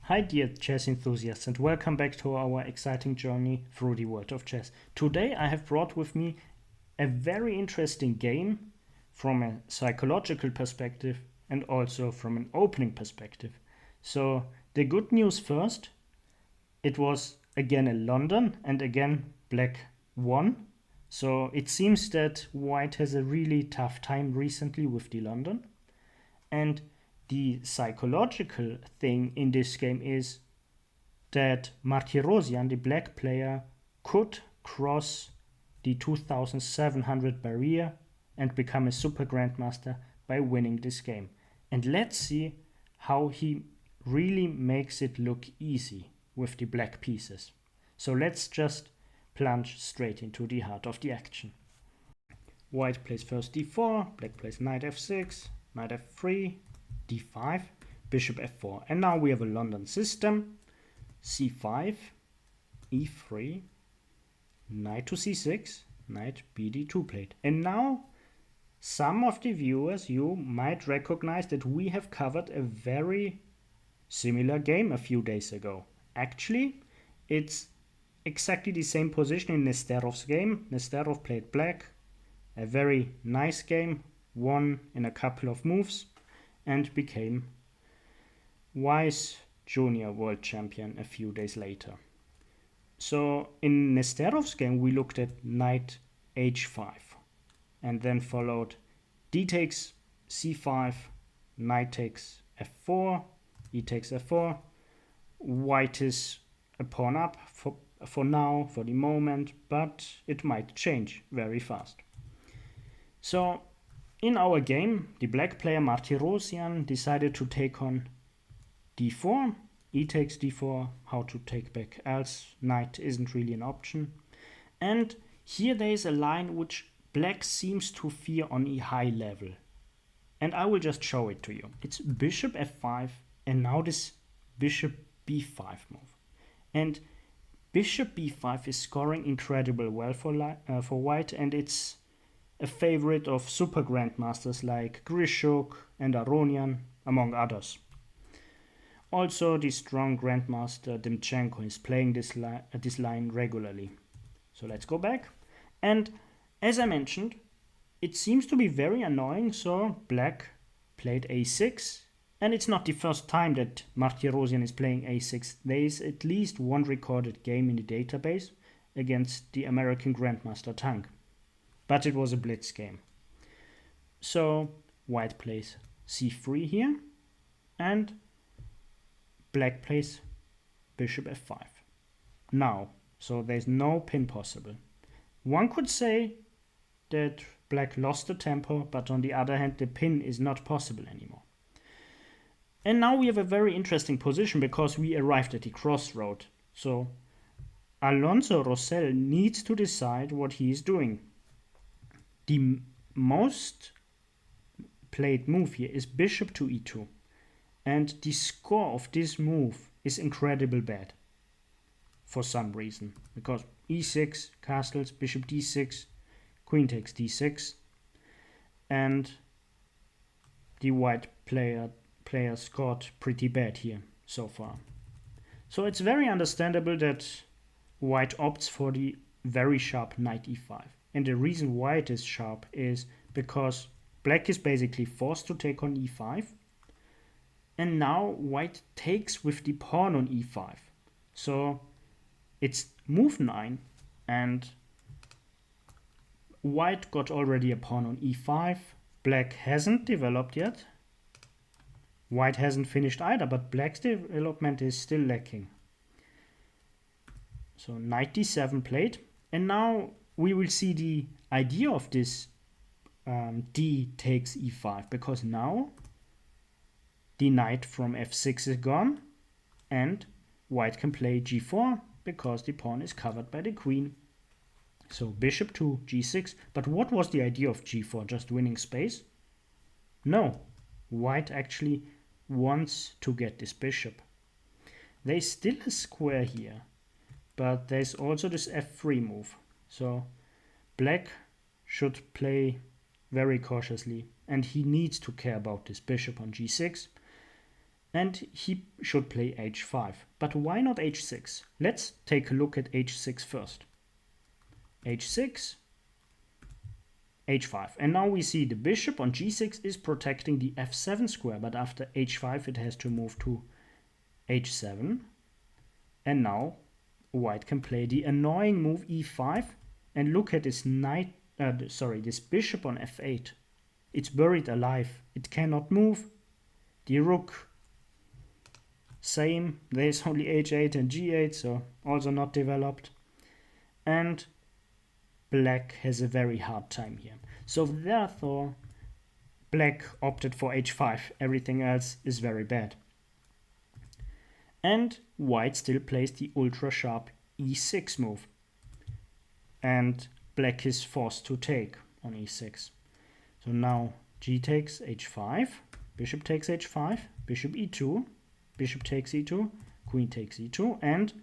Hi dear chess enthusiasts, and welcome back to our exciting journey through the world of chess. Today I have brought with me a very interesting game from a psychological perspective and also from an opening perspective. So the good news first, it was again in London and again black won. So it seems that white has a really tough time recently with the London. And the psychological thing in this game is that Martirosyan, the black player, could cross the 2700 barrier and become a Super Grandmaster by winning this game. And let's see how he really makes it look easy with the black pieces. So let's just plunge straight into the heart of the action. White plays first d4, black plays knight f6, knight f3, d5, bishop f4. And now we have a London system. c5, e3, knight to c6, knight bd2 played. And now some of the viewers, you might recognize that we have covered a very similar game a few days ago. Actually, it's exactly the same position in Nesterov's game. Nesterov played black, a very nice game, won in a couple of moves, and became vice junior world champion a few days later. So in Nesterov's game, we looked at knight h5, and then followed d takes c5, knight takes f4, e takes f4. White is a pawn up for now, for the moment, but it might change very fast. So in our game, the black player Martirosyan decided to take on d4, e takes d4, how to take back else, knight isn't really an option. And here there is a line which black seems to fear on a high level. And I will just show it to you. It's bishop f5 and now this bishop b5 move. And bishop b5 is scoring incredibly well for white, and it's a favorite of super grandmasters like Grishuk and Aronian, among others. Also, the strong grandmaster Demchenko is playing this line regularly. So let's go back. And as I mentioned, it seems to be very annoying, so black played a6. And it's not the first time that Martirosyan is playing a6. There is at least one recorded game in the database against the American grandmaster Tank. But it was a blitz game. So white plays c3 here, and black plays bishop f5. Now, so there's no pin possible. One could say that black lost the tempo, but on the other hand, the pin is not possible anymore. And now we have a very interesting position because we arrived at the crossroad. So Alonso Rosell needs to decide what he is doing. The most played move here is bishop to e2. And the score of this move is incredibly bad for some reason. Because e6, castles, bishop d6, queen takes d6. And the white player scored pretty bad here so far. So it's very understandable that white opts for the very sharp knight e5. And the reason why it is sharp is because black is basically forced to take on e5. And now white takes with the pawn on e5. So it's move 9, and white got already a pawn on e5. Black hasn't developed yet. White hasn't finished either, but black's development is still lacking. So knight d7 played, and now we will see the idea of this d takes e5, because now the knight from f6 is gone, and white can play g4 because the pawn is covered by the queen. So bishop to g6, but what was the idea of g4? Just winning space? No, white actually wants to get this bishop. There's still a square here, but there's also this f3 move. So black should play very cautiously, and he needs to care about this bishop on g6. and he should play h5. But why not h6? Let's take a look at h6 first. h6, h5. And now we see the bishop on g6 is protecting the f7 square, but after h5 it has to move to h7. And now white can play the annoying move e5, and look at this this bishop on f8. It's buried alive. It cannot move. The rook, same. There's only h8 and g8, so also not developed. And black has a very hard time here. So therefore, black opted for h5. Everything else is very bad. And white still plays the ultra sharp e6 move. And black is forced to take on e6. So now g takes h5, bishop takes h5, bishop e2, bishop takes e2, queen takes e2, and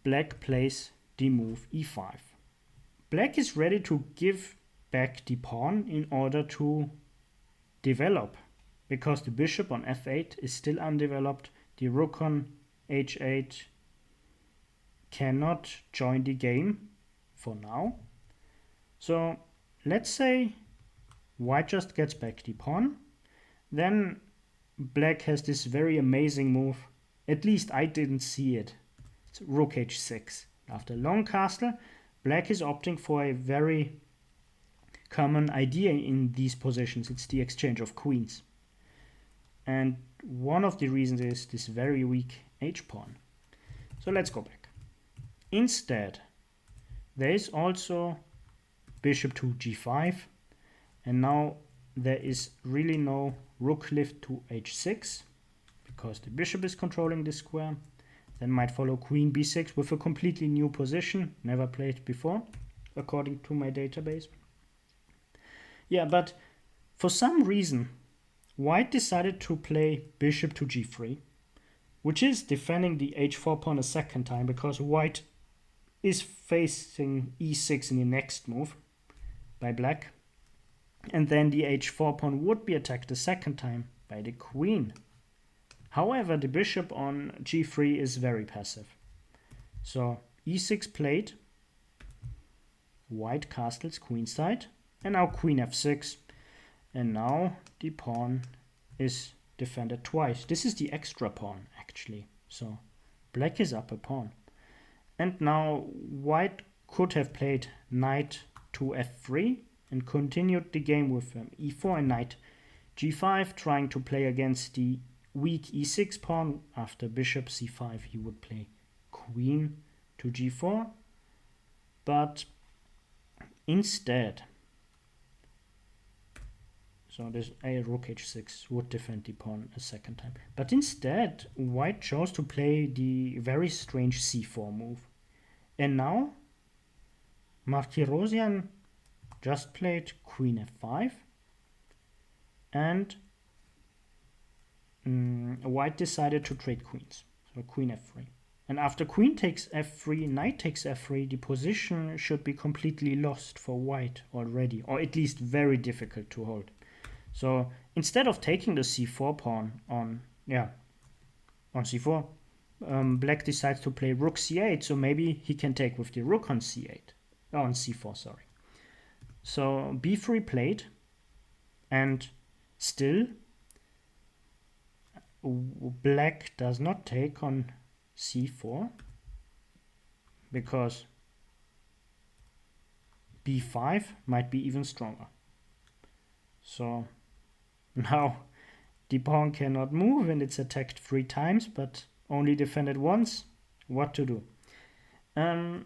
black plays the move e5. Black is ready to give back the pawn in order to develop, because the bishop on f8 is still undeveloped. The rook on h8 cannot join the game for now. So let's say white just gets back the pawn. Then black has this very amazing move. At least I didn't see it. It's rook h6. After long castle, black is opting for a very common idea in these positions. It's the exchange of queens. And one of the reasons is this very weak h-pawn. So let's go back. Instead, there is also bishop to g5. And now there is really no rook lift to h6 because the bishop is controlling this square. Then might follow queen b6 with a completely new position, never played before, according to my database. Yeah, but for some reason, white decided to play bishop to g3, which is defending the h4 pawn a second time because white is facing e6 in the next move by black. And then the h4 pawn would be attacked a second time by the queen. However, the bishop on g3 is very passive. So e6 played, white castles queenside, and now queen f6. And now the pawn is defended twice. This is the extra pawn, actually. So black is up a pawn. And now white could have played knight to f3 and continued the game with e4 and knight g5, trying to play against the weak e6 pawn. After bishop c5, he would play queen to g4. But instead, so this a rook h6 would defend the pawn a second time. But instead, white chose to play the very strange c4 move. And now, Martirosyan just played queen f5. And white decided to trade queens. So queen f3. And after queen takes f3, knight takes f3, the position should be completely lost for white already, or at least very difficult to hold. So instead of taking the c4 pawn on c4, black decides to play rook c8. So maybe he can take with the rook on c8, on c4. Sorry. So b3 played, and still black does not take on c4 because b5 might be even stronger. So now the pawn cannot move and it's attacked 3 times but only defended once. What to do?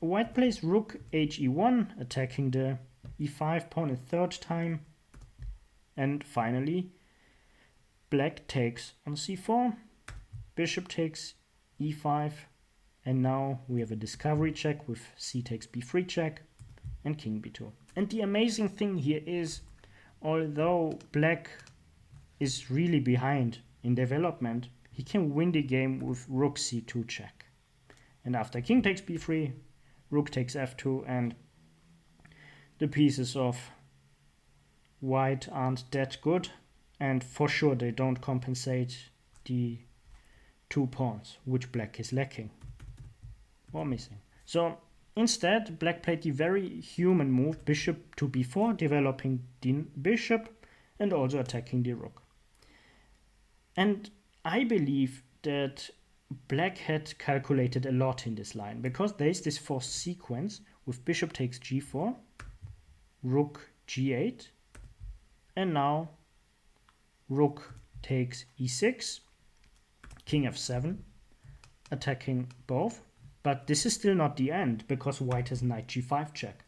White plays rook he1, attacking the e5 pawn a 3rd time. And finally, black takes on c4, bishop takes e5, and now we have a discovery check with c takes b3 check and king b2. And the amazing thing here is, although black is really behind in development, he can win the game with rook c2 check. And after king takes b3, rook takes f2, and the pieces of white aren't that good, and for sure they don't compensate the 2 pawns, which black is lacking or missing. So instead, black played the very human move, bishop to b4, developing the bishop and also attacking the rook. And I believe that black had calculated a lot in this line, because there is this forced sequence with bishop takes g4, rook g8, and now rook takes e6, king f7, attacking both. But this is still not the end, because white has knight g5 check.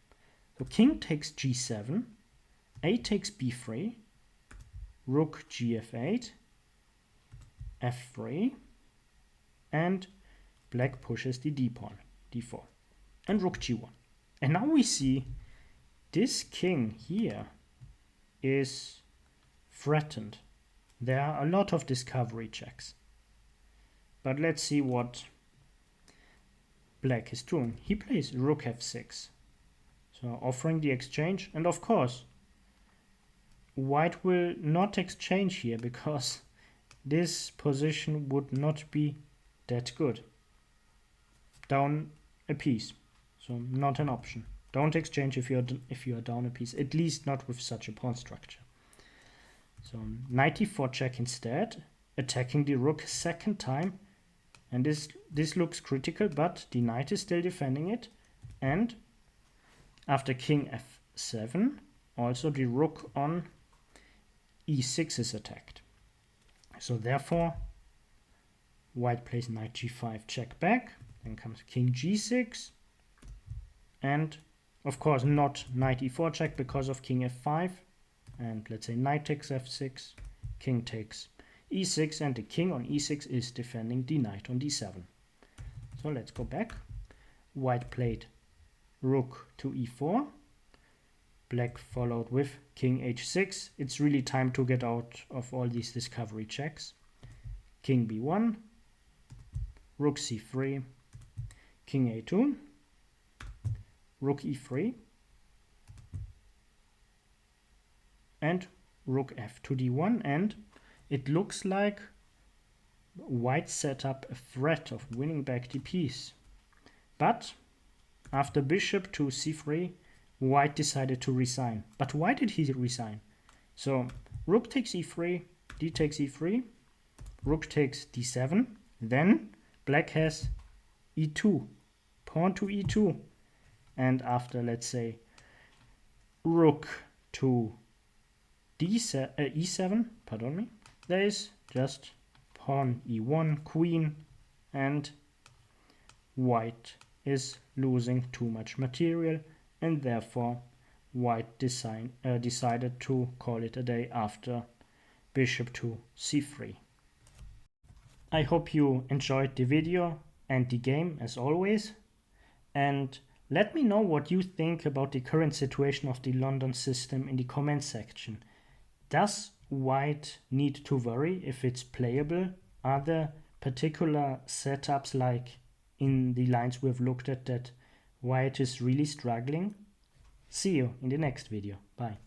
So king takes g7, a takes b3, rook gf8, f3, and black pushes the d pawn, d4, and rook g1. And now we see this king here is threatened. There are a lot of discovery checks. But let's see what black is doing. He plays rook f6, so offering the exchange. And of course, white will not exchange here, because this position would not be that good. Down a piece, so not an option. Don't exchange if you are down a piece, at least not with such a pawn structure. So knight e4 check instead, attacking the rook a second time. And this looks critical, but the knight is still defending it. And after king f7, also the rook on e6 is attacked. So therefore, white plays knight g5 check back. Then comes king g6. And of course not knight e4 check because of king f5. And let's say knight takes f6, king takes e6, and the king on e6 is defending the knight on d7. So let's go back. White played rook to e4. Black followed with king h6. It's really time to get out of all these discovery checks. King b1, rook c3, king a2, rook e3, and rook f to d1, and it looks like white set up a threat of winning back the piece. But after bishop to c3, white decided to resign. But why did he resign? So rook takes e3, d takes e3, rook takes d7, then black has e2, pawn to e2, and after, let's say, rook to e7, pardon me, there is just pawn e1, queen, and white is losing too much material, and therefore white decided to call it a day after bishop to c3. I hope you enjoyed the video and the game as always, and let me know what you think about the current situation of the London system in the comment section. Does white need to worry if it's playable? Are there particular setups like in the lines we've looked at that white is really struggling? See you in the next video. Bye.